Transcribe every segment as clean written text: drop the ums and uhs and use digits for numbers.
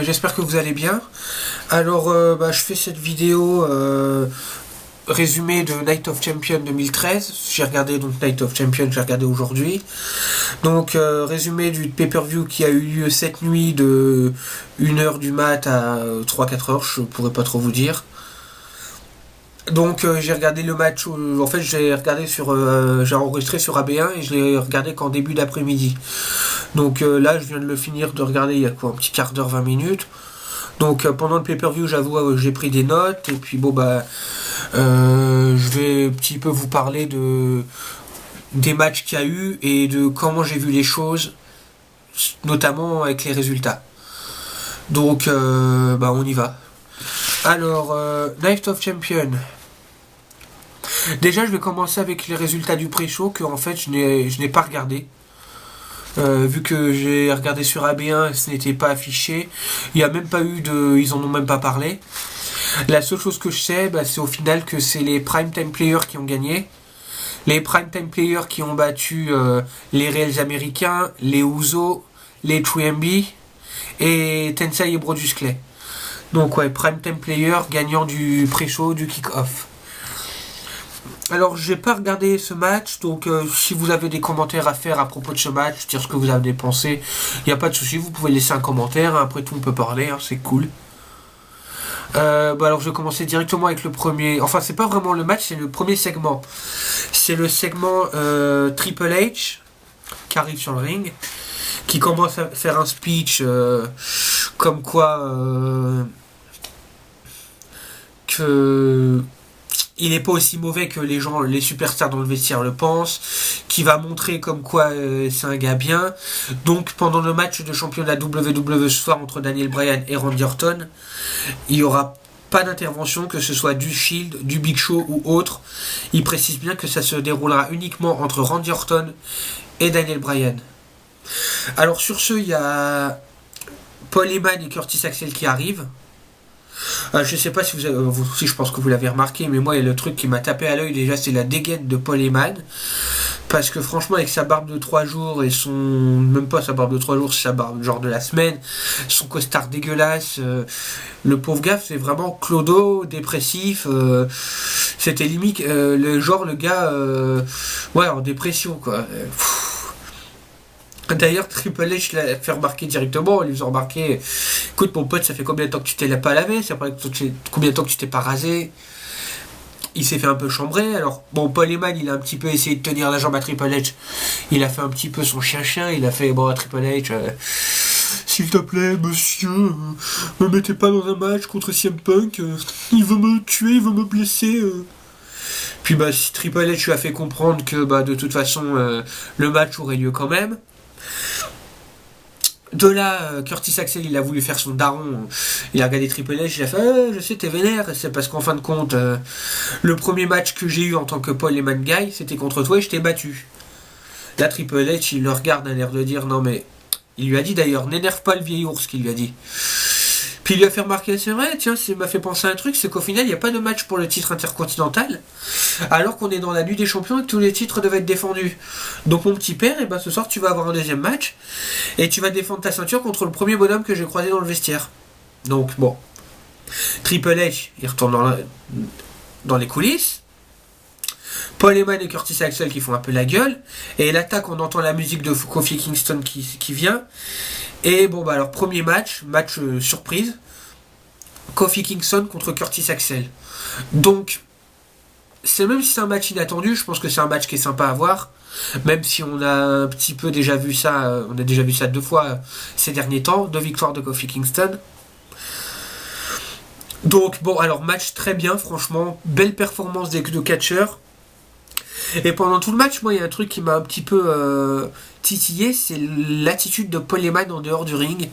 J'espère que vous allez bien. Alors, je fais cette vidéo résumé de Night of Champions 2013. J'ai regardé donc Night of Champions, j'ai regardé aujourd'hui. Donc, résumé du pay-per-view qui a eu lieu cette nuit de 1h du mat à 3-4 heures, je pourrais pas trop vous dire. Donc j'ai regardé le match, en fait j'ai enregistré sur AB1 et je l'ai regardé qu'en début d'après-midi. Donc là je viens de le finir de regarder il y a quoi, un petit quart d'heure, 20 minutes. Donc pendant le pay-per-view j'avoue j'ai pris des notes et puis je vais un petit peu vous parler des matchs qu'il y a eu et de comment j'ai vu les choses, notamment avec les résultats. Donc on y va. Alors, Night of Champions. Déjà, je vais commencer avec les résultats du pré-show que en fait je n'ai pas regardé. Vu que j'ai regardé sur AB1, ce n'était pas affiché. Il n'y a même pas eu de. Ils en ont même pas parlé. La seule chose que je sais, c'est au final que c'est les Primetime Players qui ont gagné. Les Primetime Players qui ont battu les Reals américains, les Usos, les 3MB et Tensai et Brodus Clay. Donc ouais, Primetime Player gagnant du pré-show, du kick-off. Alors j'ai pas regardé ce match, donc si vous avez des commentaires à faire à propos de ce match, dire ce que vous avez pensé, il n'y a pas de souci, vous pouvez laisser un commentaire, après tout on peut parler, c'est cool. Alors je vais commencer directement avec le premier, enfin c'est pas vraiment le match, c'est le premier segment. C'est le segment Triple H qui arrive sur le ring, qui commence à faire un speech comme quoi que il n'est pas aussi mauvais que les superstars dans le vestiaire le pensent, qui va montrer comme quoi c'est un gars bien. Donc pendant le match de championnat WWE ce soir entre Daniel Bryan et Randy Orton, il n'y aura pas d'intervention, que ce soit du Shield, du Big Show ou autre. Il précise bien que ça se déroulera uniquement entre Randy Orton et Daniel Bryan. Alors sur ce, il y a Paul Heyman et Curtis Axel qui arrivent. Je sais pas si vous aussi, je pense que vous l'avez remarqué, mais moi, le truc qui m'a tapé à l'œil déjà, c'est la dégaine de Paul Heyman. Parce que franchement, avec sa barbe de 3 jours et son. Même pas sa barbe de 3 jours, c'est sa barbe genre de la semaine, son costard dégueulasse, le pauvre gars, c'est vraiment clodo, dépressif. C'était limite le gars. Ouais, en dépression quoi. D'ailleurs, Triple H l'a fait remarquer directement, lui faisant remarquer, écoute mon pote, ça fait combien de temps que tu t'es pas lavé, ça fait combien de temps que tu t'es pas rasé. Il s'est fait un peu chambrer, alors bon, Paul Heyman, il a un petit peu essayé de tenir la jambe à Triple H, il a fait un petit peu son chien-chien, il a fait, bon, à Triple H, s'il te plaît, monsieur, me mettez pas dans un match contre CM Punk, il veut me tuer, il veut me blesser. Puis si Triple H lui a fait comprendre que de toute façon, le match aurait lieu quand même. De là, Curtis Axel, il a voulu faire son daron. Il a regardé Triple H, il a fait je sais, t'es vénère. C'est parce qu'en fin de compte, le premier match que j'ai eu en tant que Paul Heyman Guy, c'était contre toi et je t'ai battu. Là, Triple H, il le regarde d'un air de dire non, mais. Il lui a dit d'ailleurs, n'énerve pas le vieil ours, qu'il lui a dit. Puis il lui a fait remarquer, c'est vrai, tiens, ça m'a fait penser à un truc, c'est qu'au final, il n'y a pas de match pour le titre intercontinental, alors qu'on est dans la nuit des champions et que tous les titres devaient être défendus. Donc mon petit père, ce soir, tu vas avoir un deuxième match, et tu vas défendre ta ceinture contre le premier bonhomme que j'ai croisé dans le vestiaire. Donc bon. Triple H, il retourne dans les coulisses. Paul Heyman et Curtis Axel qui font un peu la gueule, et l'attaque, on entend la musique de Kofi Kingston qui vient. Et alors premier match surprise, Kofi Kingston contre Curtis Axel. Donc, même si c'est un match inattendu, je pense que c'est un match qui est sympa à voir. Même si on a un petit peu déjà vu ça, on a déjà vu ça 2 fois ces derniers temps, 2 victoires de Kofi Kingston. Donc match très bien, franchement, belle performance des deux catcheurs. Et pendant tout le match, moi, il y a un truc qui m'a un petit peu titillé, c'est l'attitude de Paul Heyman en dehors du ring.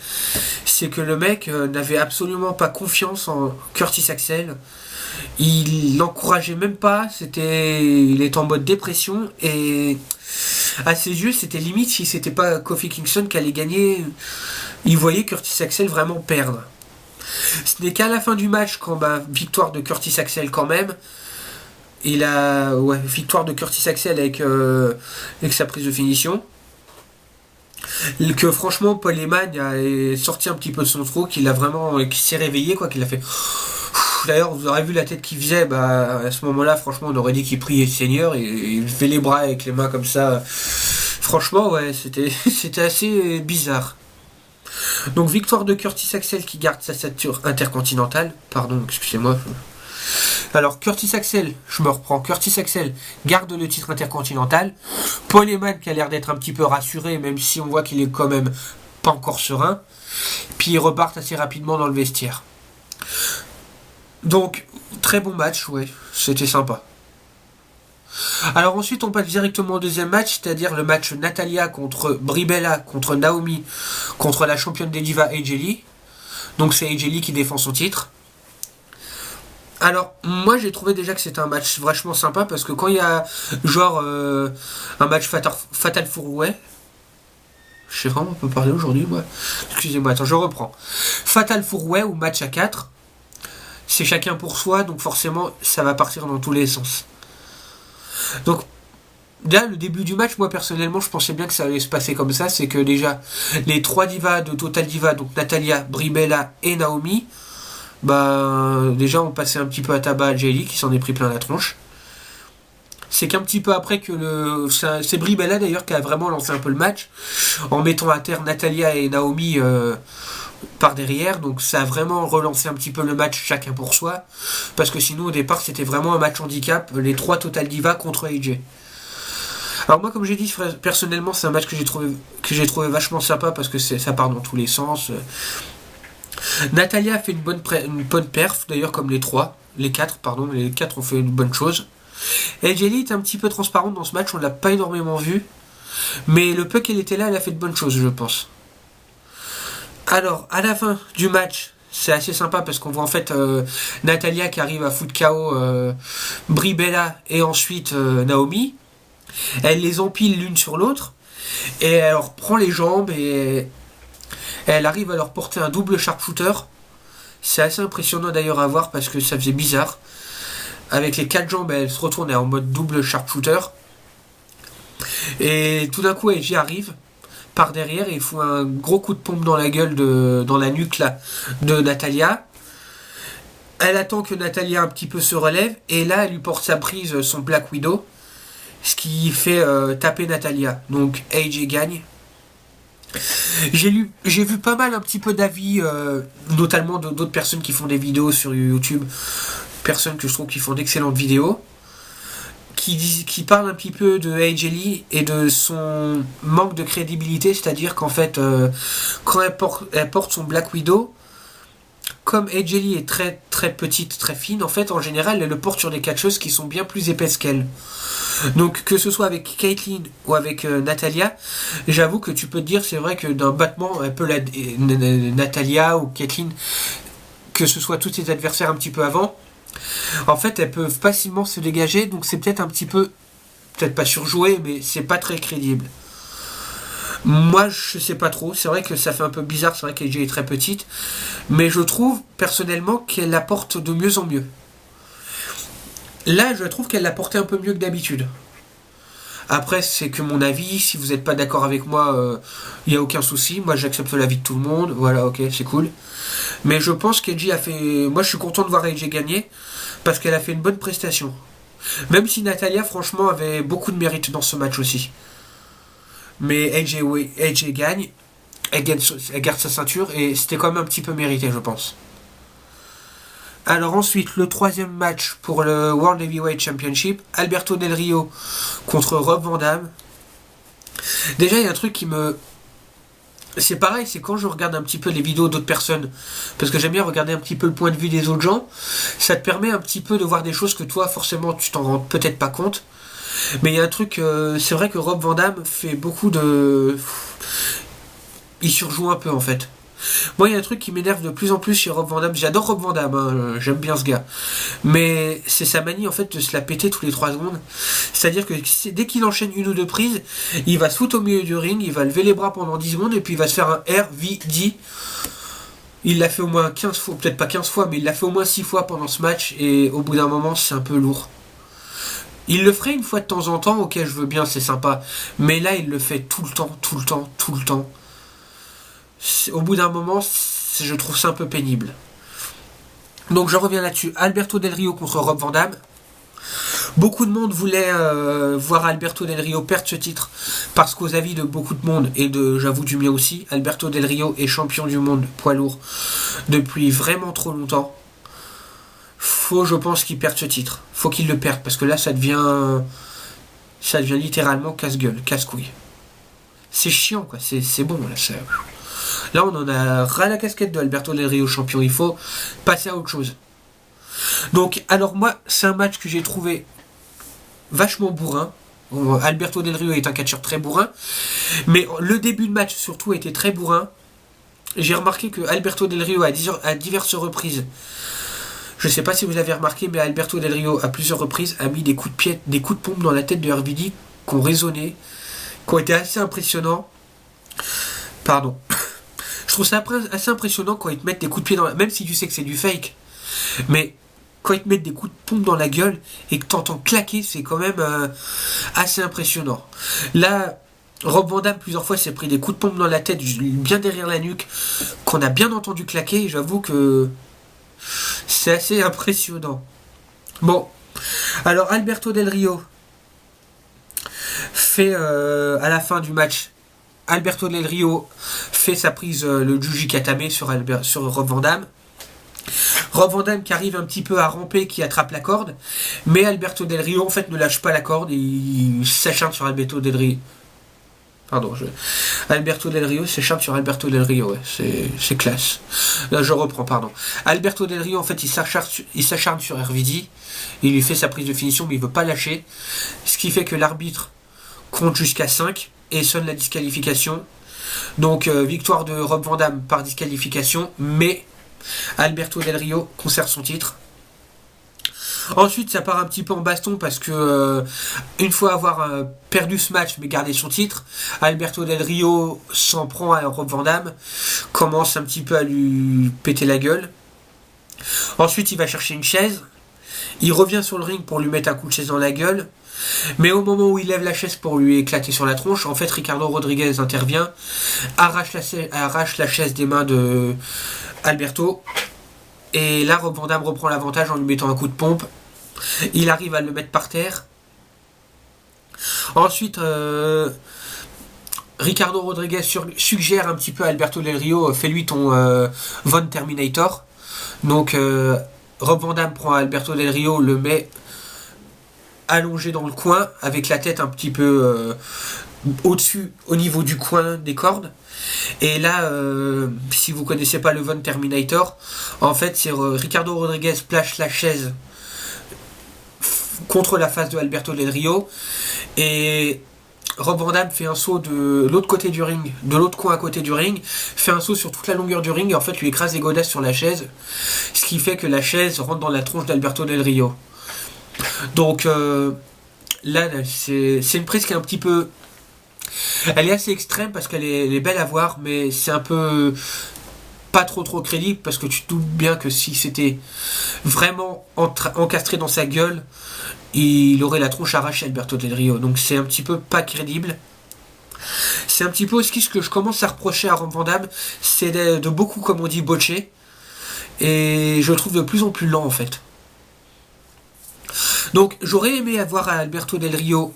C'est que le mec n'avait absolument pas confiance en Curtis Axel. Il l'encourageait même pas, il était en mode dépression et à ses yeux, c'était limite si c'était pas Kofi Kingston qui allait gagner. Il voyait Curtis Axel vraiment perdre. Ce n'est qu'à la fin du match, quand victoire de Curtis Axel quand même. Victoire de Curtis Axel avec sa prise de finition. Que franchement, Paul Heyman est sorti un petit peu de son trou, qui s'est réveillé, quoi, qu'il a fait. D'ailleurs, vous aurez vu la tête qu'il faisait, bah, à ce moment-là, franchement, on aurait dit qu'il priait le Seigneur, et il fait les bras avec les mains comme ça. Franchement, ouais, c'était assez bizarre. Donc, victoire de Curtis Axel qui garde sa ceinture intercontinentale. Pardon, excusez-moi. Alors, Curtis Axel, je me reprends. Curtis Axel garde le titre intercontinental. Paul Heyman qui a l'air d'être un petit peu rassuré, même si on voit qu'il est quand même pas encore serein. Puis ils repartent assez rapidement dans le vestiaire. Donc, très bon match, ouais, c'était sympa. Alors ensuite, on passe directement au deuxième match, c'est-à-dire le match Natalya contre Brie Bella contre Naomi contre la championne des divas AJ Lee. Donc c'est AJ Lee qui défend son titre. Alors, moi j'ai trouvé déjà que c'était un match vachement sympa parce que quand il y a genre un match Fatal 4-Way, je sais vraiment on peut parler aujourd'hui, moi. Excusez-moi, attends, je reprends. Fatal 4-Way ou match à 4, c'est chacun pour soi, donc forcément ça va partir dans tous les sens. Donc, là, le début du match, moi personnellement, je pensais bien que ça allait se passer comme ça. C'est que déjà, les trois divas de Total Diva, donc Natalya, Brie Bella et Naomi, bah, déjà, on passait un petit peu à tabac à Jay Lee qui s'en est pris plein la tronche. C'est qu'un petit peu après que c'est Brie Bella d'ailleurs qui a vraiment lancé un peu le match en mettant à terre Natalya et Naomi par derrière, donc ça a vraiment relancé un petit peu le match chacun pour soi, parce que sinon au départ c'était vraiment un match handicap, les trois Total Diva contre AJ. Alors moi comme j'ai dit personnellement c'est un match que j'ai trouvé vachement sympa parce que ça part dans tous les sens. Natalya a fait une bonne perf d'ailleurs comme les quatre ont fait une bonne chose. AJ Lee est un petit peu transparente dans ce match, on l'a pas énormément vu, mais le peu qu'elle était là elle a fait de bonnes choses je pense. Alors, à la fin du match, c'est assez sympa parce qu'on voit en fait Natalya qui arrive à foutre KO Brie Bella et ensuite Naomi. Elle les empile l'une sur l'autre et elle leur prend les jambes et elle arrive à leur porter un double sharpshooter. C'est assez impressionnant d'ailleurs à voir parce que ça faisait bizarre. Avec les quatre jambes, elle se retourne en mode double sharpshooter. Et tout d'un coup, AJ arrive par derrière et il fout un gros coup de pompe dans la gueule dans la nuque là, de Natalya. Elle attend que Natalya un petit peu se relève et là elle lui porte sa prise, son Black Widow, ce qui fait taper Natalya. Donc AJ gagne. J'ai vu pas mal un petit peu d'avis, notamment d'autres personnes qui font des vidéos sur YouTube, personnes que je trouve qui font d'excellentes vidéos, qui parle un petit peu de AJ Lee et de son manque de crédibilité, c'est-à-dire qu'en fait, quand elle porte son Black Widow, comme AJ Lee est très très petite, très fine, en fait, en général, elle le porte sur des catcheuses qui sont bien plus épaisses qu'elle. Donc, que ce soit avec Caitlyn ou avec Natalya, j'avoue que tu peux te dire, c'est vrai que d'un battement, un peu Natalya ou Caitlyn, que ce soit tous ses adversaires un petit peu avant, en fait, elles peuvent facilement se dégager, donc c'est peut-être un petit peu, peut-être pas surjoué, mais c'est pas très crédible. Moi, je sais pas trop, c'est vrai que ça fait un peu bizarre, c'est vrai qu'AJ est très petite, mais je trouve, personnellement, qu'elle la porte de mieux en mieux. Là, je trouve qu'elle l'a porté un peu mieux que d'habitude. Après, c'est que mon avis, si vous n'êtes pas d'accord avec moi, il n'y a aucun souci, moi j'accepte l'avis de tout le monde, voilà, ok, c'est cool. Mais je pense qu'AJ a fait... Moi, je suis content de voir AJ gagner parce qu'elle a fait une bonne prestation. Même si Natalya, franchement, avait beaucoup de mérite dans ce match aussi. Mais AJ gagne, elle garde sa ceinture et c'était quand même un petit peu mérité, je pense. Alors ensuite, le troisième match pour le World Heavyweight Championship, Alberto Del Rio contre Rob Van Dam. Déjà, il y a un truc qui me... C'est pareil, c'est quand je regarde un petit peu les vidéos d'autres personnes, parce que j'aime bien regarder un petit peu le point de vue des autres gens, ça te permet un petit peu de voir des choses que toi, forcément, tu t'en rends peut-être pas compte. Mais il y a un truc, c'est vrai que Rob Van Dam fait beaucoup de... Il surjoue un peu, en fait. Moi, il y a un truc qui m'énerve de plus en plus chez Rob Van Dam. J'adore Rob Van Dam, hein, j'aime bien ce gars. Mais c'est sa manie, en fait, de se la péter tous les 3 secondes. C'est-à-dire que dès qu'il enchaîne une ou deux prises, il va se foutre au milieu du ring, il va lever les bras pendant 10 secondes, et puis il va se faire un RVD. Il l'a fait au moins 15 fois, peut-être pas 15 fois, mais il l'a fait au moins 6 fois pendant ce match, et au bout d'un moment, c'est un peu lourd. Il le ferait une fois de temps en temps, ok, je veux bien, c'est sympa. Mais là, il le fait tout le temps, tout le temps, tout le temps. Au bout d'un moment, je trouve ça un peu pénible. Donc je reviens là-dessus. Alberto Del Rio contre Rob Van Dam. Beaucoup de monde voulait voir Alberto Del Rio perdre ce titre parce qu'aux avis de beaucoup de monde et j'avoue du mien aussi, Alberto Del Rio est champion du monde poids lourd depuis vraiment trop longtemps. Faut, je pense, qu'il perde ce titre. Faut qu'il le perde parce que là, ça devient littéralement casse-gueule, casse-couille. C'est chiant, quoi. C'est bon, là. Là, on en a ras la casquette de Alberto Del Rio champion. Il faut passer à autre chose. Donc, alors moi, c'est un match que j'ai trouvé vachement bourrin. Alberto Del Rio est un catcheur très bourrin. Mais le début de match, surtout, était très bourrin. J'ai remarqué que Alberto Del Rio, à diverses reprises, je ne sais pas si vous avez remarqué, mais Alberto Del Rio, à plusieurs reprises, a mis des coups de pied, des coups de pompe dans la tête de RVD qui ont résonné, qui ont été assez impressionnants. Pardon. Je trouve ça assez impressionnant quand ils te mettent des coups de pied dans la... Même si tu sais que c'est du fake. Mais quand ils te mettent des coups de pompe dans la gueule et que tu entends claquer, c'est quand même assez impressionnant. Là, Rob Van Dam, plusieurs fois, s'est pris des coups de pompe dans la tête, bien derrière la nuque, qu'on a bien entendu claquer. Et j'avoue que c'est assez impressionnant. Bon, alors Alberto Del Rio fait à la fin du match, Alberto Del Rio fait sa prise, le Juji Katame sur Rob Van Dam. Rob Van Dam qui arrive un petit peu à ramper, qui attrape la corde, mais Alberto Del Rio en fait ne lâche pas la corde et il s'acharne sur Alberto Del Rio. Alberto Del Rio s'échappe sur Alberto Del Rio, ouais, c'est classe. Là, je reprends, pardon. Alberto Del Rio, en fait, il s'acharne sur RVD, il lui fait sa prise de finition, mais il veut pas lâcher. Ce qui fait que l'arbitre compte jusqu'à 5 et sonne la disqualification. Donc, victoire de Rob Van Dam par disqualification, mais Alberto Del Rio conserve son titre. Ensuite, ça part un petit peu en baston parce que une fois avoir perdu ce match mais gardé son titre, Alberto Del Rio s'en prend à Rob Van Dam, commence un petit peu à lui péter la gueule. Ensuite, il va chercher une chaise. Il revient sur le ring pour lui mettre un coup de chaise dans la gueule. Mais au moment où il lève la chaise pour lui éclater sur la tronche, en fait, Ricardo Rodriguez intervient, arrache la chaise des mains de Alberto. Et là, Rob Van Dam reprend l'avantage en lui mettant un coup de pompe. Il arrive à le mettre par terre. Ensuite, Ricardo Rodriguez suggère un petit peu à Alberto Del Rio, fais-lui ton Von Terminator. Donc, Rob Van Dam prend Alberto Del Rio, le met allongé dans le coin, avec la tête un petit peu au-dessus, au niveau du coin des cordes. Et là, si vous connaissez pas le Von Terminator, en fait, c'est Ricardo Rodriguez place la chaise contre la face de Alberto Del Rio et Rob Van Dam fait un saut de l'autre côté du ring, de l'autre coin à côté du ring, fait un saut sur toute la longueur du ring et en fait lui écrase les godasses sur la chaise, ce qui fait que la chaise rentre dans la tronche d'Alberto Del Rio. Donc là, c'est une prise qui est un petit peu... Elle est assez extrême parce qu'elle est belle à voir, mais c'est un peu pas trop crédible parce que tu te doutes bien que si c'était vraiment encastré dans sa gueule, il aurait la tronche arrachée à Alberto Del Rio. Donc c'est un petit peu pas crédible. C'est un petit peu aussi ce que je commence à reprocher à Rob Van Dam, c'est de beaucoup, comme on dit, botcher. Et je le trouve de plus en plus lent en fait. Donc j'aurais aimé avoir Alberto Del Rio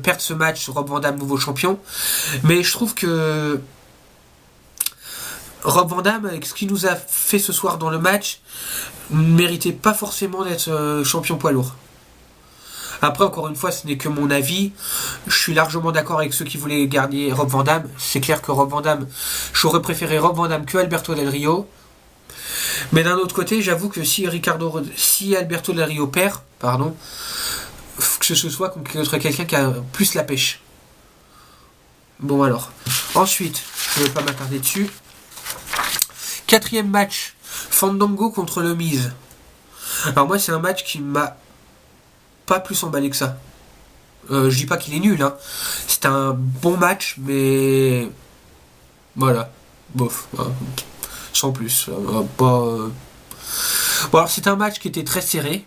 perdre ce match sur Rob Van Dam, nouveau champion. Mais je trouve que Rob Van Dam, avec ce qu'il nous a fait ce soir dans le match, ne méritait pas forcément d'être champion poids lourd. Après, encore une fois, ce n'est que mon avis. Je suis largement d'accord avec ceux qui voulaient garder Rob Van Dam. C'est clair que Rob Van Dam, j'aurais préféré Rob Van Dam que Alberto Del Rio. Mais d'un autre côté, j'avoue que si Alberto Del Rio perd, que ce soit contre quelqu'un qui a plus la pêche. Bon alors. Ensuite, je ne vais pas m'attarder dessus. 4e match, Fandango contre le Miz. Alors moi, c'est un match qui m'a pas plus emballé que ça. Je dis pas qu'il est nul, hein. C'est un bon match, mais voilà, bof, sans plus. Bon, alors c'est un match qui était très serré,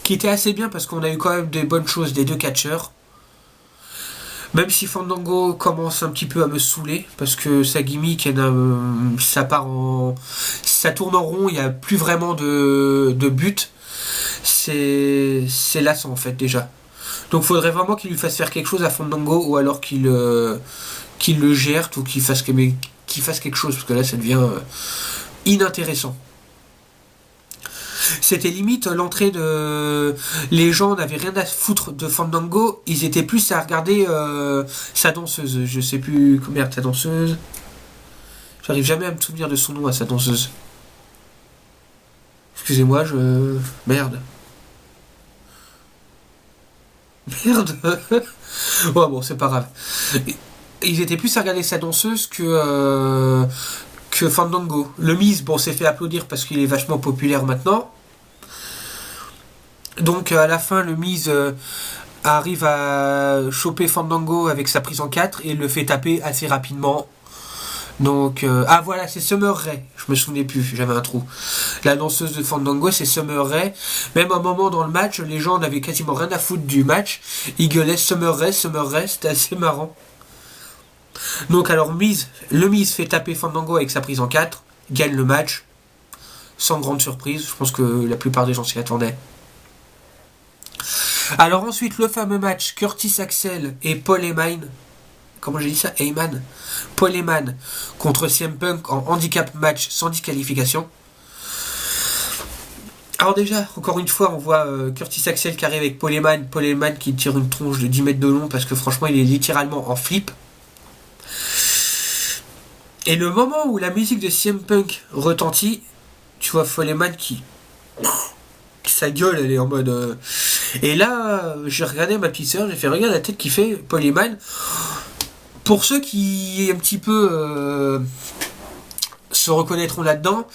qui était assez bien parce qu'on a eu quand même des bonnes choses des deux catcheurs. Même si Fandango commence un petit peu à me saouler, parce que sa gimmick, ça part en... ça tourne en rond, il n'y a plus vraiment de but. C'est lassant en fait déjà. Donc faudrait vraiment qu'il lui fasse faire quelque chose à Fandango, ou alors qu'il le gère, ou qu'il fasse quelque chose, parce que là ça devient inintéressant. C'était limite l'entrée de... Les gens n'avaient rien à foutre de Fandango, ils étaient plus à regarder sa danseuse. Je sais plus combien sa danseuse. J'arrive jamais à me souvenir de son nom à sa danseuse. Excusez-moi, Merde. Merde. Ouais, bon, c'est pas grave. Ils étaient plus à regarder sa danseuse que Fandango. Le Miz, bon, s'est fait applaudir parce qu'il est vachement populaire maintenant. Donc à la fin, le Miz arrive à choper Fandango avec sa prise en 4 et le fait taper assez rapidement. Donc ah voilà, c'est Summer Rae. Je me souvenais plus, j'avais un trou. La danseuse de Fandango, c'est Summer Rae. Même à un moment dans le match, les gens n'avaient quasiment rien à foutre du match. Ils gueulaient Summer Rae, c'était assez marrant. Donc alors le Miz fait taper Fandango avec sa prise en 4, gagne le match sans grande surprise. Je pense que la plupart des gens s'y attendaient. Alors ensuite, le fameux match Curtis Axel et Paul Heyman. Comment j'ai dit ça? Heyman. Paul Heyman contre CM Punk en handicap match sans disqualification. Alors déjà, encore une fois, on voit Curtis Axel qui arrive avec Paul Heyman qui tire une tronche de 10 mètres de long parce que franchement, il est littéralement en flip. Et le moment où la musique de CM Punk retentit, tu vois Paul Heyman qui... Sa gueule, elle est en mode... Et là, j'ai regardé ma petite sœur, j'ai fait regarde la tête qu'il fait, Paul Heyman. Pour ceux qui un petit peu se reconnaîtront là-dedans,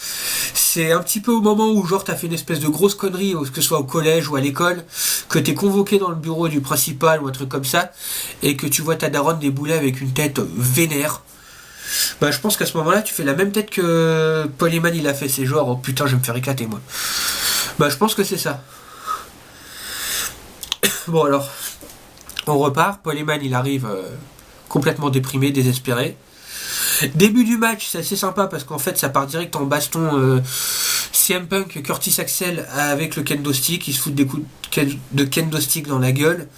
c'est un petit peu au moment où genre t'as fait une espèce de grosse connerie, que ce soit au collège ou à l'école, que t'es convoqué dans le bureau du principal ou un truc comme ça, et que tu vois ta daronne débouler avec une tête vénère. Bah je pense qu'à ce moment-là, tu fais la même tête que Paul Heyman il a fait, c'est genre oh putain je vais me faire éclater moi. Bah je pense que c'est ça. Bon alors, on repart, Paul Heyman il arrive complètement déprimé, désespéré. Début du match, c'est assez sympa parce qu'en fait ça part direct en baston CM Punk, Curtis Axel avec le kendo stick, ils se foutent des coups de kendo stick dans la gueule.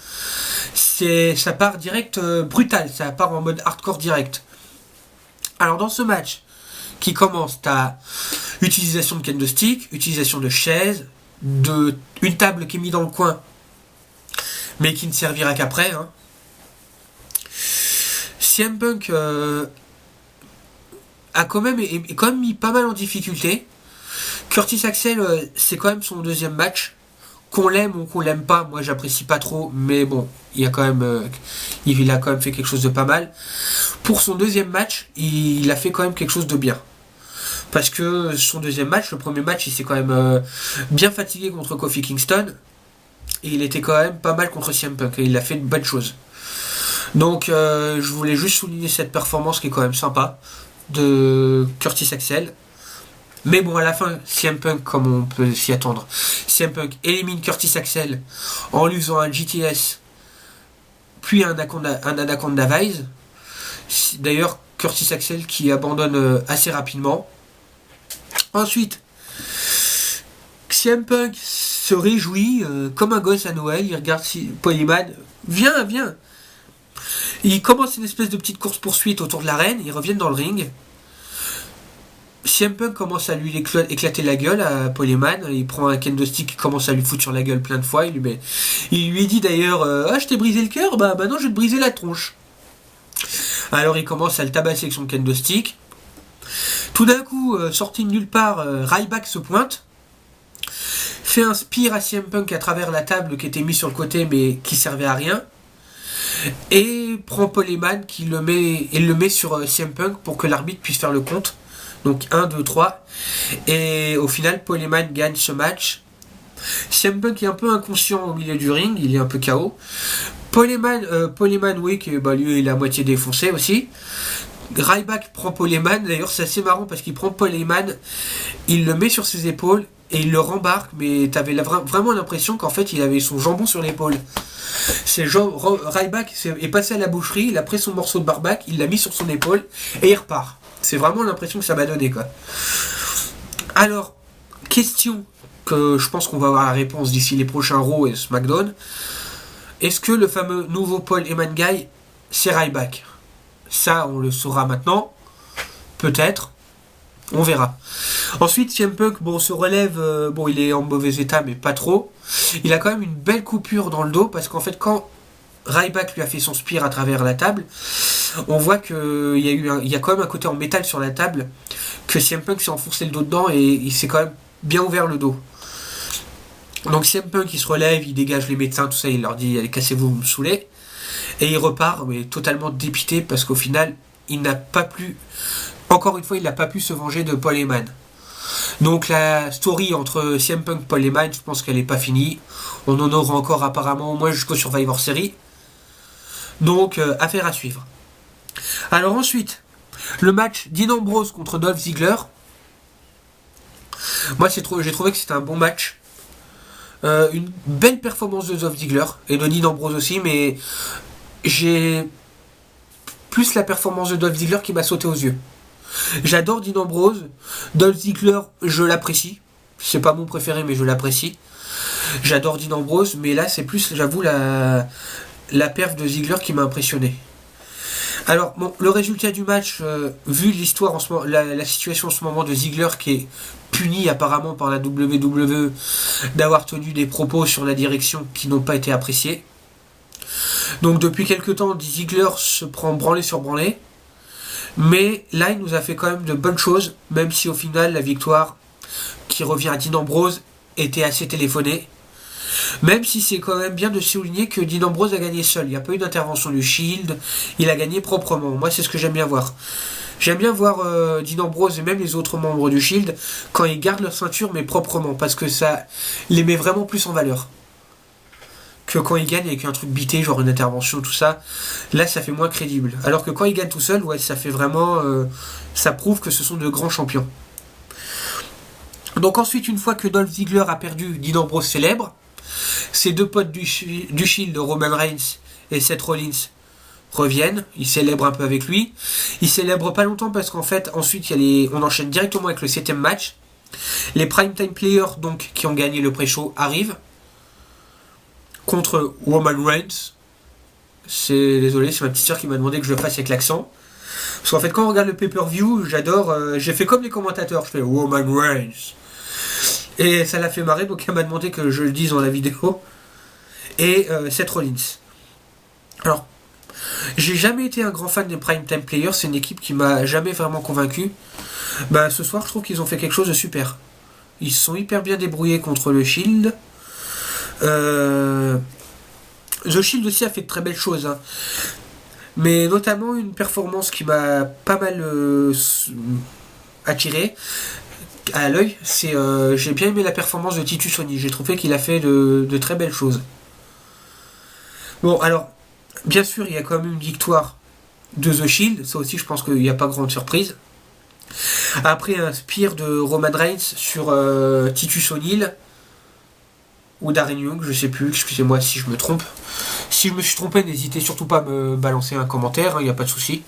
Ça part direct brutal, ça part en mode hardcore direct. Alors dans ce match qui commence, t'as utilisation de kendo stick, utilisation de chaises, une table qui est mise dans le coin mais qui ne servira qu'après. Hein. CM Punk a quand même mis pas mal en difficulté. Curtis Axel, c'est quand même son deuxième match. Qu'on l'aime ou qu'on l'aime pas, moi j'apprécie pas trop, mais bon, il a quand même fait quelque chose de pas mal. Pour son deuxième match, il a fait quand même quelque chose de bien. Parce que son deuxième match, le premier match, il s'est quand même bien fatigué contre Kofi Kingston. Et il était quand même pas mal contre CM Punk. Et il a fait de bonnes choses. Donc je voulais juste souligner cette performance qui est quand même sympa de Curtis Axel. Mais bon, à la fin, CM Punk, comme on peut s'y attendre, CM Punk élimine Curtis Axel en lui faisant un GTS, puis un Anaconda Vise. D'ailleurs, Curtis Axel qui abandonne assez rapidement. Ensuite, CM Punk se réjouit comme un gosse à Noël. Il regarde Paul Heyman. Viens. Il commence une espèce de petite course-poursuite autour de l'arène. Ils reviennent dans le ring. CM Punk commence à lui éclater la gueule à Paul Heyman. Il prend un kendo stick, il commence à lui foutre sur la gueule plein de fois. Il lui dit d'ailleurs ah, je t'ai brisé le cœur, bah maintenant je vais te briser la tronche. Alors il commence à le tabasser avec son kendo stick. Tout d'un coup, sorti de nulle part, Ryback se pointe. Fait un spear à CM Punk à travers la table qui était mise sur le côté mais qui servait à rien. Et prend Paul Heyman qui le met sur CM Punk pour que l'arbitre puisse faire le compte. Donc 1, 2, 3. Et au final, Paul Heyman gagne ce match. CM Punk est un peu inconscient au milieu du ring, il est un peu KO. Paul Heyman, oui, qui lui il est à moitié défoncé aussi. Ryback prend Paul Heyman, d'ailleurs c'est assez marrant parce qu'il prend Paul Heyman, il le met sur ses épaules et il le rembarque, mais t'avais vraiment l'impression qu'en fait il avait son jambon sur l'épaule. C'est genre Ryback est passé à la boucherie, il a pris son morceau de barbac, il l'a mis sur son épaule et il repart. C'est vraiment l'impression que ça m'a donné quoi. Alors, question que je pense qu'on va avoir la réponse d'ici les prochains Raw et SmackDown. Est-ce que le fameux nouveau Paul Heyman Guy, c'est Ryback? Ça, on le saura maintenant. Peut-être. On verra. Ensuite, CM Punk, bon, se relève, bon, il est en mauvais état, mais pas trop. Il a quand même une belle coupure dans le dos, parce qu'en fait, quand Ryback lui a fait son spear à travers la table, on voit qu'il y a quand même un côté en métal sur la table, que CM Punk s'est enfoncé le dos dedans, et il s'est quand même bien ouvert le dos. Donc CM Punk, il se relève, il dégage les médecins, tout ça, il leur dit, allez, cassez-vous, vous me saoulez. Et il repart, mais totalement dépité, parce qu'au final, il n'a pas pu... Encore une fois, il n'a pas pu se venger de Paul Heyman. Donc la story entre CM Punk et Paul Heyman, je pense qu'elle n'est pas finie. On en aura encore apparemment au moins jusqu'au Survivor Series. Donc affaire à suivre. Alors ensuite, le match Dean Ambrose contre Dolph Ziggler. Moi j'ai trouvé que c'était un bon match. Une belle performance de Dolph Ziggler et de Dean Ambrose aussi, mais j'ai plus la performance de Dolph Ziggler qui m'a sauté aux yeux. J'adore Dean Ambrose. Dolph Ziggler, je l'apprécie. C'est pas mon préféré, mais je l'apprécie. J'adore Dean Ambrose, mais là, c'est plus, j'avoue, la perf de Ziggler qui m'a impressionné. Alors, bon, le résultat du match, vu l'histoire en ce moment, la situation en ce moment de Ziggler qui est puni apparemment par la WWE d'avoir tenu des propos sur la direction qui n'ont pas été appréciés. Donc depuis quelques temps, Ziggler se prend branlé sur branlé. Mais là, il nous a fait quand même de bonnes choses, même si au final, la victoire qui revient à Dean Ambrose était assez téléphonée. Même si c'est quand même bien de souligner que Dean Ambrose a gagné seul. Il n'y a pas eu d'intervention du Shield, il a gagné proprement. Moi, c'est ce que j'aime bien voir. J'aime bien voir Dean Ambrose et même les autres membres du Shield quand ils gardent leur ceinture, mais proprement, parce que ça les met vraiment plus en valeur. Que quand ils gagnent avec un truc bité, genre une intervention, tout ça, là ça fait moins crédible. Alors que quand ils gagnent tout seul, ouais, ça fait vraiment... ça prouve que ce sont de grands champions. Donc ensuite, une fois que Dolph Ziggler a perdu, Dean Ambrose célèbre. Ses deux potes du Shield, Roman Reigns et Seth Rollins, reviennent. Ils célèbrent un peu avec lui. Ils célèbrent pas longtemps parce qu'en fait, ensuite, on enchaîne directement avec le 7ème match. Les Primetime Players, donc, qui ont gagné le pré-show, arrivent. Contre Roman Reigns. Désolé, c'est ma petite soeur qui m'a demandé que je le fasse avec l'accent. Parce qu'en fait, quand on regarde le pay-per-view, j'adore. J'ai fait comme les commentateurs, je fais Roman Reigns. Et ça l'a fait marrer, donc elle m'a demandé que je le dise dans la vidéo. Et Seth Rollins. Alors, j'ai jamais été un grand fan des Primetime Players, c'est une équipe qui m'a jamais vraiment convaincu. Bah, ce soir, je trouve qu'ils ont fait quelque chose de super. Ils se sont hyper bien débrouillés contre le Shield. The Shield aussi a fait de très belles choses, hein. Mais notamment une performance qui m'a pas mal attiré à l'œil, c'est j'ai bien aimé la performance de Titus O'Neil. J'ai trouvé qu'il a fait de très belles choses. Bon, alors, bien sûr, il y a quand même une victoire de The Shield. Ça aussi, je pense qu'il n'y a pas grande surprise. Après un spear de Roman Reigns sur Titus O'Neil ou Darren Young, je sais plus, excusez-moi si je me trompe. Si je me suis trompé, n'hésitez surtout pas à me balancer un commentaire, il n'y a pas de souci.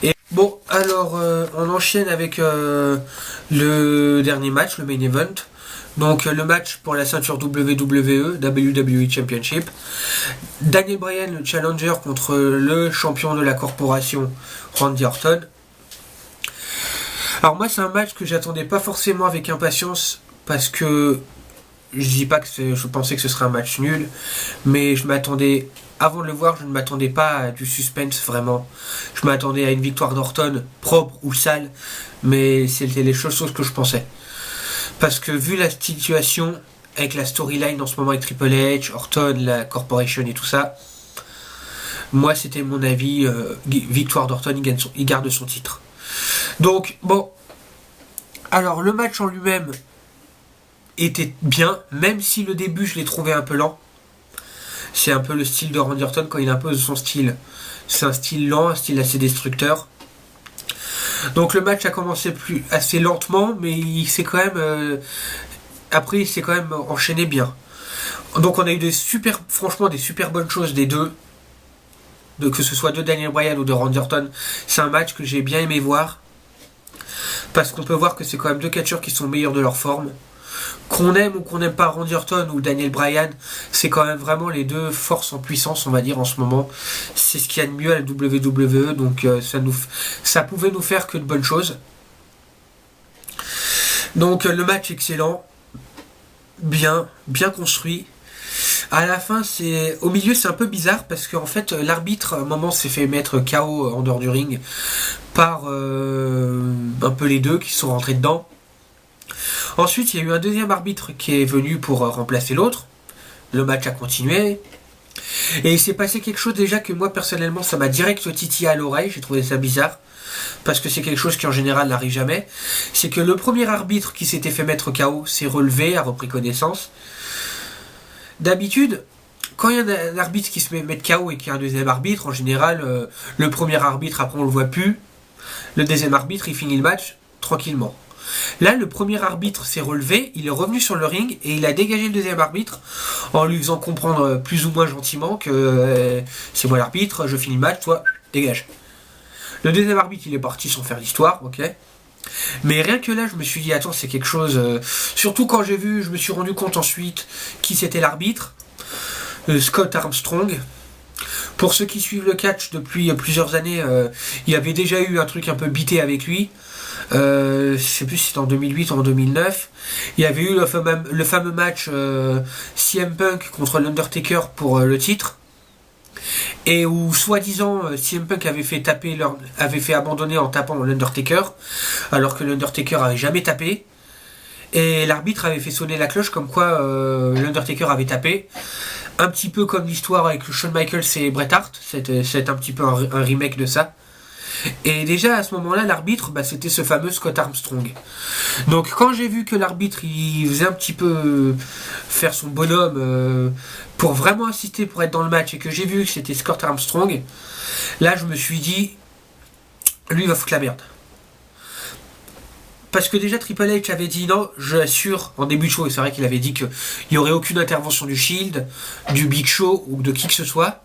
Et bon, alors on enchaîne avec le dernier match, le main event. Donc le match pour la ceinture WWE Championship. Daniel Bryan, le challenger, contre le champion de la corporation, Randy Orton. Alors moi, c'est un match que j'attendais pas forcément avec impatience, parce que je dis pas que je pensais que ce serait un match nul, mais je m'attendais, avant de le voir, je ne m'attendais pas à du suspense vraiment. Je m'attendais à une victoire d'Orton, propre ou sale, mais c'était les choses que je pensais. Parce que vu la situation, avec la storyline en ce moment avec Triple H, Orton, la Corporation et tout ça, moi c'était mon avis, victoire d'Orton, il garde son titre. Donc bon, alors le match en lui-même était bien, même si le début je l'ai trouvé un peu lent. C'est un peu le style de Randy Orton quand il impose son style. C'est un style lent, un style assez destructeur. Donc le match a commencé assez lentement, mais il s'est quand même après, il s'est quand même enchaîné bien. Donc on a eu franchement des super bonnes choses des deux. Que ce soit de Daniel Bryan ou de Randy Orton. C'est un match que j'ai bien aimé voir. Parce qu'on peut voir que c'est quand même deux catcheurs qui sont meilleurs de leur forme. Qu'on aime ou qu'on n'aime pas Randy Orton ou Daniel Bryan, c'est quand même vraiment les deux forces en puissance, on va dire, en ce moment. C'est ce qu'il y a de mieux à la WWE, donc ça pouvait nous faire que de bonnes choses. Donc le match excellent, bien construit. À la fin, au milieu, c'est un peu bizarre parce qu'en fait, l'arbitre, à un moment, s'est fait mettre KO en dehors du ring par un peu les deux qui sont rentrés dedans. Ensuite, il y a eu un deuxième arbitre qui est venu pour remplacer l'autre. Le match a continué. Et il s'est passé quelque chose déjà que moi, personnellement, ça m'a direct titillé à l'oreille. J'ai trouvé ça bizarre. Parce que c'est quelque chose qui, en général, n'arrive jamais. C'est que le premier arbitre qui s'était fait mettre KO s'est relevé, a repris connaissance. D'habitude, quand il y a un arbitre qui se met mettre KO et qu'il y a un deuxième arbitre, en général, le premier arbitre, après, on le voit plus. Le deuxième arbitre, il finit le match tranquillement. Là, le premier arbitre s'est relevé, il est revenu sur le ring et il a dégagé le deuxième arbitre en lui faisant comprendre plus ou moins gentiment que c'est moi l'arbitre, je finis le match, toi, dégage. Le deuxième arbitre, il est parti sans faire l'histoire, ok. Mais rien que là, je me suis dit, attends, c'est quelque chose... surtout quand je me suis rendu compte ensuite qui c'était l'arbitre, Scott Armstrong. Pour ceux qui suivent le catch depuis plusieurs années, il y avait déjà eu un truc un peu bité avec lui. Je sais plus si c'était en 2008 ou en 2009. Il y avait eu le fameux match CM Punk contre l'Undertaker pour le titre. Et où soi-disant CM Punk avait fait abandonner en tapant l'Undertaker, alors que l'Undertaker avait jamais tapé. Et l'arbitre avait fait sonner la cloche comme quoi l'Undertaker avait tapé. Un petit peu comme l'histoire avec Shawn Michaels et Bret Hart. C'est un petit peu un remake de ça. Et déjà à ce moment-là, l'arbitre, c'était ce fameux Scott Armstrong. Donc quand j'ai vu que l'arbitre il faisait un petit peu faire son bonhomme pour vraiment insister pour être dans le match et que j'ai vu que c'était Scott Armstrong, là je me suis dit, lui il va foutre la merde. Parce que déjà Triple H avait dit non, je l'assure, en début de show, et c'est vrai qu'il avait dit qu'il n'y aurait aucune intervention du Shield, du Big Show ou de qui que ce soit.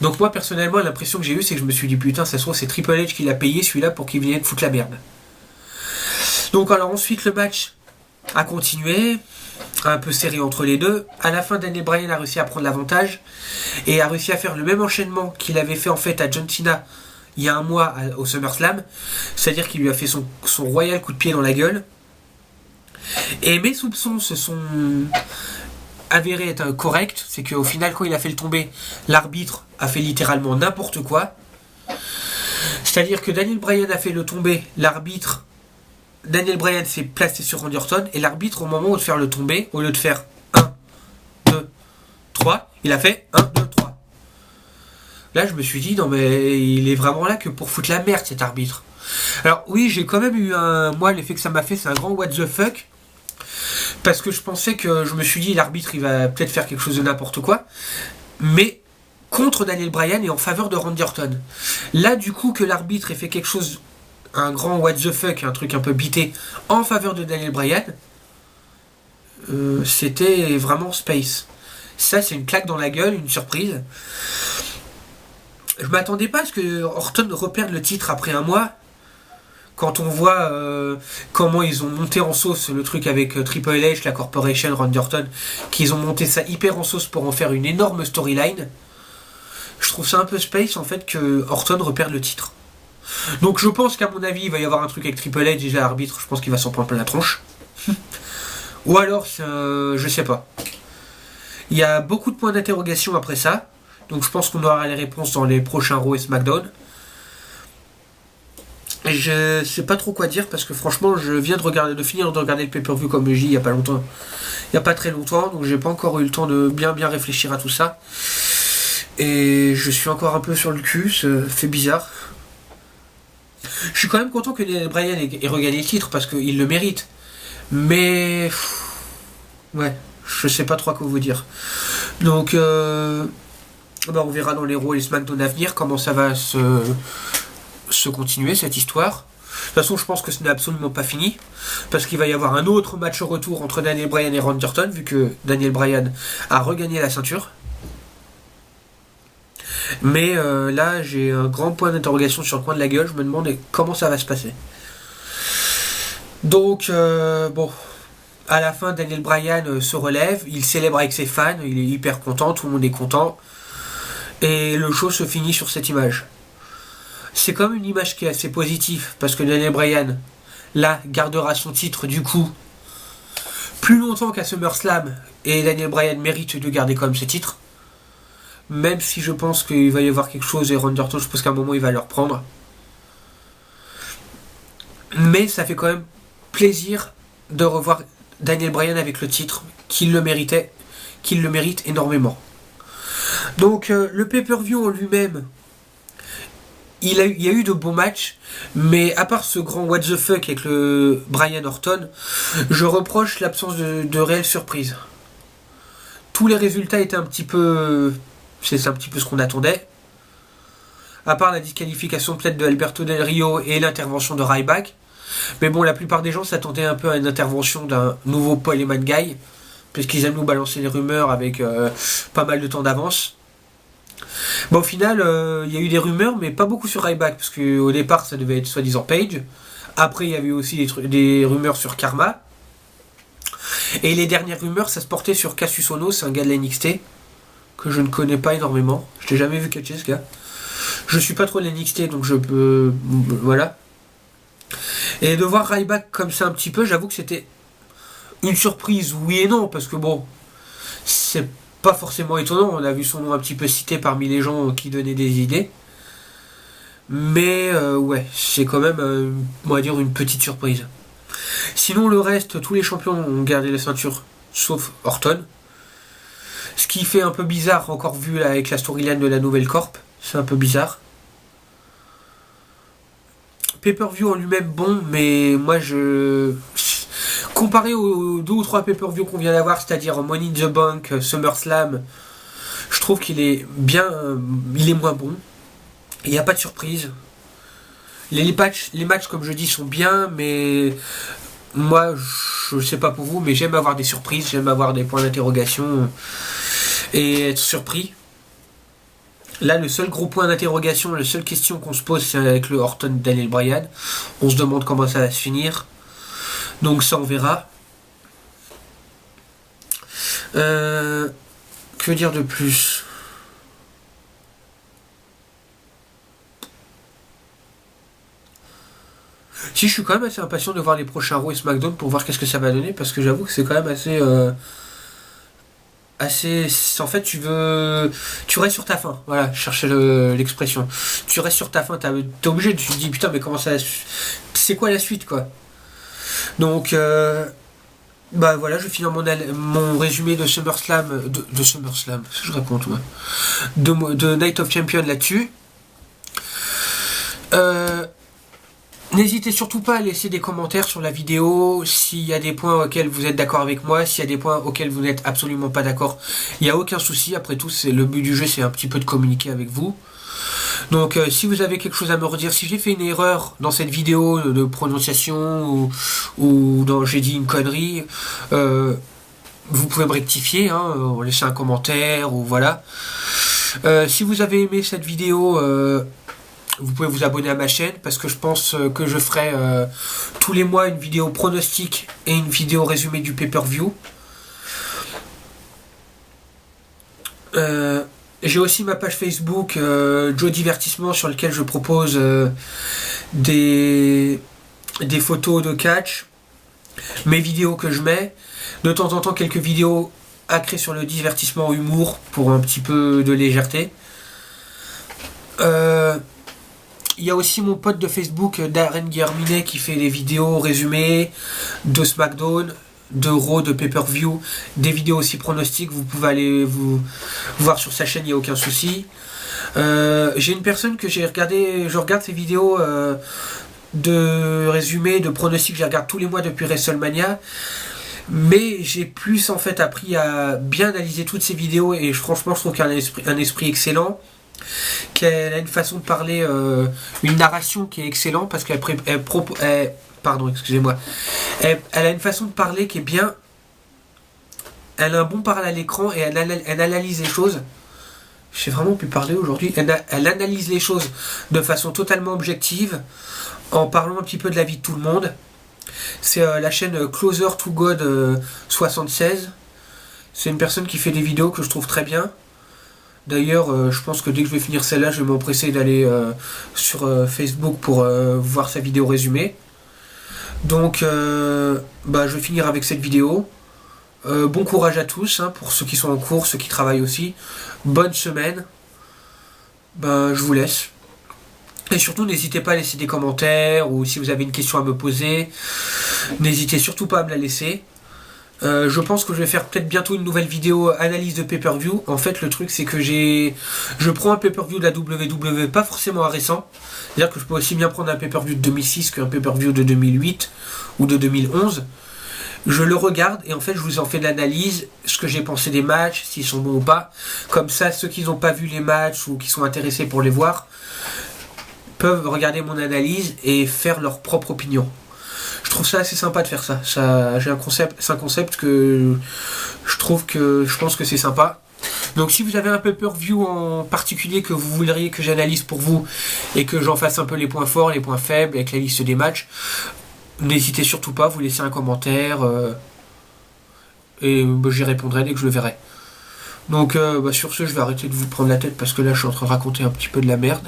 Donc moi personnellement l'impression que j'ai eue c'est que je me suis dit putain ça se trouve c'est Triple H qui l'a payé celui-là pour qu'il vienne foutre la merde. Donc alors ensuite le match a continué, un peu serré entre les deux. À la fin Daniel Bryan a réussi à prendre l'avantage et a réussi à faire le même enchaînement qu'il avait fait en fait à John Cena il y a un mois au SummerSlam. C'est-à-dire qu'il lui a fait son royal coup de pied dans la gueule. Et mes soupçons se sont avéré être correct, c'est qu'au final quand il a fait le tomber, l'arbitre a fait littéralement n'importe quoi. C'est-à-dire que Daniel Bryan a fait le tomber, Daniel Bryan s'est placé sur Randy Orton et l'arbitre au moment de faire le tomber, au lieu de faire 1, 2, 3, il a fait 1, 2, 3. Là je me suis dit non mais il est vraiment là que pour foutre la merde cet arbitre. Alors oui j'ai quand même eu moi l'effet que ça m'a fait c'est un grand what the fuck. Parce que je me suis dit l'arbitre il va peut-être faire quelque chose de n'importe quoi, mais contre Daniel Bryan et en faveur de Randy Orton. Là du coup que l'arbitre ait fait quelque chose, un grand what the fuck, un truc un peu bité en faveur de Daniel Bryan, c'était vraiment space. Ça c'est une claque dans la gueule, une surprise. Je m'attendais pas à ce que Orton reperde le titre après un mois. Quand on voit comment ils ont monté en sauce le truc avec Triple H, la Corporation, Randy Orton, qu'ils ont monté ça hyper en sauce pour en faire une énorme storyline, je trouve ça un peu space en fait que Orton reperde le titre. Donc je pense qu'à mon avis il va y avoir un truc avec Triple H, déjà l'arbitre, je pense qu'il va s'en prendre plein la tronche. Ou alors, je sais pas. Il y a beaucoup de points d'interrogation après ça, donc je pense qu'on aura les réponses dans les prochains Raw et SmackDown. Et je sais pas trop quoi dire parce que franchement je viens de finir de regarder le pay-per-view comme je dis il y a pas longtemps. Il y a pas très longtemps, donc j'ai pas encore eu le temps de bien réfléchir à tout ça. Et je suis encore un peu sur le cul, ça fait bizarre. Je suis quand même content que Daniel Bryan ait regagné le titre parce qu'il le mérite. Mais ouais, je sais pas trop quoi vous dire. Donc on verra dans les Raw et les SmackDown à venir comment ça va se continuer cette histoire. toute façon, je pense que ce n'est absolument pas fini, parce qu'il va y avoir un autre match au retour entre Daniel Bryan et Randy Orton, vu que Daniel Bryan a regagné la ceinture. Mais là, j'ai un grand point d'interrogation sur le coin de la gueule. Je me demande comment ça va se passer. Donc, bon, à la fin, Daniel Bryan se relève, il célèbre avec ses fans, il est hyper content, tout le monde est content. Et le show se finit sur cette image. C'est comme une image qui est assez positive, parce que Daniel Bryan, là, gardera son titre du coup plus longtemps qu'à SummerSlam, et Daniel Bryan mérite de garder quand même ses titres. Même si je pense qu'il va y avoir quelque chose, et Randy Orton, je pense qu'à un moment il va le reprendre. Mais ça fait quand même plaisir de revoir Daniel Bryan avec le titre, qu'il le méritait, qu'il le mérite énormément. Donc le pay-per-view en lui-même, il y a eu de bons matchs, mais à part ce grand what the fuck avec le Bryan Orton, je reproche l'absence de réelle surprise. Tous les résultats étaient un petit peu... C'est un petit peu ce qu'on attendait. À part la disqualification peut-être de Alberto Del Rio et l'intervention de Ryback. Mais bon, la plupart des gens s'attendaient un peu à une intervention d'un nouveau Paul Heyman Guy, puisqu'ils aiment nous balancer les rumeurs avec pas mal de temps d'avance. Bon, au final, il y a eu des rumeurs, mais pas beaucoup sur Ryback, parce qu'au départ, ça devait être soi-disant Page. Après, il y avait aussi des rumeurs sur Karma. Et les dernières rumeurs, ça se portait sur Cassius Ohno, c'est un gars de la NXT, que je ne connais pas énormément. Je t'ai jamais vu catcher ce gars. Je suis pas trop de la NXT, donc je peux... Voilà. Et de voir Ryback comme ça un petit peu, j'avoue que c'était une surprise, oui et non, parce que bon, c'est pas forcément étonnant, on a vu son nom un petit peu cité parmi les gens qui donnaient des idées. Mais ouais, c'est quand même, on va dire, une petite surprise. Sinon, le reste, tous les champions ont gardé la ceinture, sauf Orton. Ce qui fait un peu bizarre, encore vu là, avec la storyline de la nouvelle Corp. C'est un peu bizarre. Pay-per-view en lui-même, bon, mais moi je... Comparé aux 2 ou 3 pay-per-view qu'on vient d'avoir, c'est-à-dire Money in the Bank, SummerSlam, je trouve qu'il est bien... il est moins bon. Il n'y a pas de surprise. Les matchs, comme je dis, sont bien, mais... Moi, je sais pas pour vous, mais j'aime avoir des surprises, j'aime avoir des points d'interrogation et être surpris. Là, le seul gros point d'interrogation, la seule question qu'on se pose, c'est avec le Orton Daniel Bryan. On se demande comment ça va se finir. Donc ça, on verra. Que dire de plus ? Si, je suis quand même assez impatient de voir les prochains Raw et SmackDown pour voir qu'est-ce que ça va donner, parce que j'avoue que c'est quand même assez... En fait, tu restes sur ta faim. Voilà, je cherchais l'expression. Tu restes sur ta faim, t'es obligé, tu te dis putain, mais comment ça... C'est quoi la suite, quoi. Donc, bah voilà, je finis mon résumé de SummerSlam... De SummerSlam, ce que je raconte, moi. De Night of Champions là-dessus. N'hésitez surtout pas à laisser des commentaires sur la vidéo, s'il y a des points auxquels vous êtes d'accord avec moi, s'il y a des points auxquels vous n'êtes absolument pas d'accord, il n'y a aucun souci, après tout, le but du jeu, c'est un petit peu de communiquer avec vous. Donc si vous avez quelque chose à me redire, si j'ai fait une erreur dans cette vidéo de prononciation, ou j'ai dit une connerie, vous pouvez me rectifier, hein, laisser un commentaire, ou voilà. Si vous avez aimé cette vidéo... vous pouvez vous abonner à ma chaîne, parce que je pense que je ferai tous les mois une vidéo pronostic et une vidéo résumé du pay-per-view. J'ai aussi ma page Facebook Joe Divertissement, sur lequel je propose des photos de catch, mes vidéos que je mets, de temps en temps quelques vidéos axées sur le divertissement humour pour un petit peu de légèreté. Il y a aussi mon pote de Facebook, Darren Guillerminet, qui fait des vidéos résumées de SmackDown, de Raw, de pay-per-view, des vidéos aussi pronostiques. Vous pouvez aller vous voir sur sa chaîne, il n'y a aucun souci. J'ai une personne que je regarde ses vidéos de résumé, de pronostics, je les regarde tous les mois depuis WrestleMania. Mais j'ai plus en fait appris à bien analyser toutes ces vidéos, et franchement je trouve qu'il y a un esprit excellent. qu'elle a une façon de parler, une narration qui est excellente parce pardon, excusez-moi. Elle a une façon de parler qui est bien. Elle a un bon parler à l'écran et elle analyse les choses. Je sais vraiment plus parler aujourd'hui. Elle analyse les choses de façon totalement objective en parlant un petit peu de la vie de tout le monde. C'est la chaîne Closer to God 76. C'est une personne qui fait des vidéos que je trouve très bien. D'ailleurs, je pense que dès que je vais finir celle-là, je vais m'empresser d'aller sur Facebook pour voir sa vidéo résumée. Donc, je vais finir avec cette vidéo. Bon courage à tous, hein, pour ceux qui sont en cours, ceux qui travaillent aussi. Bonne semaine. Je vous laisse. Et surtout, n'hésitez pas à laisser des commentaires ou si vous avez une question à me poser, n'hésitez surtout pas à me la laisser. Je pense que je vais faire peut-être bientôt une nouvelle vidéo analyse de pay-per-view. En fait, le truc, c'est que je prends un pay-per-view de la WWE, pas forcément récent. C'est-à-dire que je peux aussi bien prendre un pay-per-view de 2006 qu'un pay-per-view de 2008 ou de 2011. Je le regarde et en fait, je vous en fais de l'analyse, ce que j'ai pensé des matchs, s'ils sont bons ou pas. Comme ça, ceux qui n'ont pas vu les matchs ou qui sont intéressés pour les voir peuvent regarder mon analyse et faire leur propre opinion. Je trouve ça assez sympa de faire ça. C'est un concept que je pense que c'est sympa. Donc si vous avez un pay-per-view en particulier que vous voudriez que j'analyse pour vous et que j'en fasse un peu les points forts, les points faibles avec la liste des matchs, n'hésitez surtout pas, vous laissez un commentaire et j'y répondrai dès que je le verrai. Donc sur ce, je vais arrêter de vous prendre la tête parce que là je suis en train de raconter un petit peu de la merde.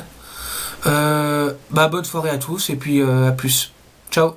Bonne soirée à tous et puis à plus. Ciao.